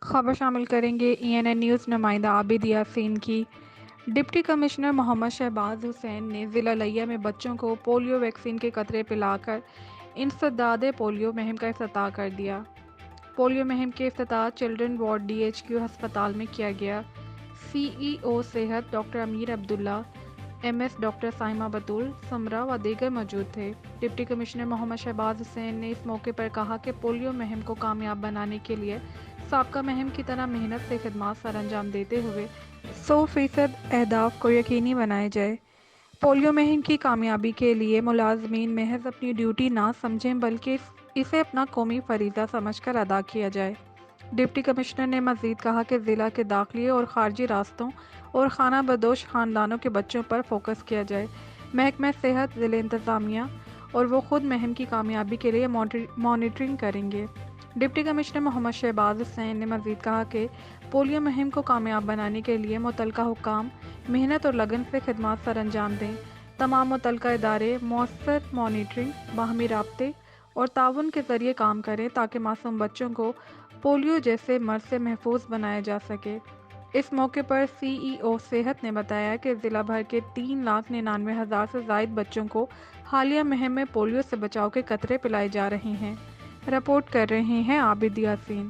خبر شامل کریں گے ENN نیوز نمائندہ عابد یاسین کی۔ ڈپٹی کمشنر محمد شہباز حسین نے ضلع لیا میں بچوں کو پولیو ویکسین کے قطرے پلا کر انسداد پولیو مہم کا افتتاح کر دیا۔ پولیو مہم کے افتتاح چلڈرن وارڈ DHQ ہسپتال میں کیا گیا۔ CEO صحت ڈاکٹر امیر عبداللہ، MS ڈاکٹر سائمہ بطول، سمرہ و دیگر موجود تھے۔ ڈپٹی کمشنر محمد شہباز حسین نے اس موقع پر کہا کہ پولیو مہم کو کامیاب بنانے کے لیے سابقہ مہم کی طرح محنت سے خدمات سر انجام دیتے ہوئے 100% اہداف کو یقینی بنایا جائے۔ پولیو مہم کی کامیابی کے لیے ملازمین محض اپنی ڈیوٹی نہ سمجھیں بلکہ اسے اپنا قومی فریضہ سمجھ کر ادا کیا جائے۔ ڈپٹی کمشنر نے مزید کہا کہ ضلع کے داخلی اور خارجی راستوں اور خانہ بدوش خاندانوں کے بچوں پر فوکس کیا جائے۔ محکمہ صحت، ضلع انتظامیہ اور وہ خود مہم کی کامیابی کے لیے مانیٹرنگ کریں گے۔ ڈپٹی کمشنر محمد شہباز حسین نے مزید کہا کہ پولیو مہم کو کامیاب بنانے کے لیے متعلقہ حکام محنت اور لگن سے خدمات سر انجام دیں۔ تمام متعلقہ ادارے مؤثر مانیٹرنگ، باہمی رابطے اور تعاون کے ذریعے کام کریں تاکہ معصوم بچوں کو پولیو جیسے مرض سے محفوظ بنایا جا سکے۔ اس موقع پر CEO صحت نے بتایا کہ ضلع بھر کے 3,99,000 سے زائد بچوں کو حالیہ مہم میں پولیو سے بچاؤ کے قطرے پلائے جا رہے ہیں۔ رپورٹ کر رہے ہیں عابد یاسین۔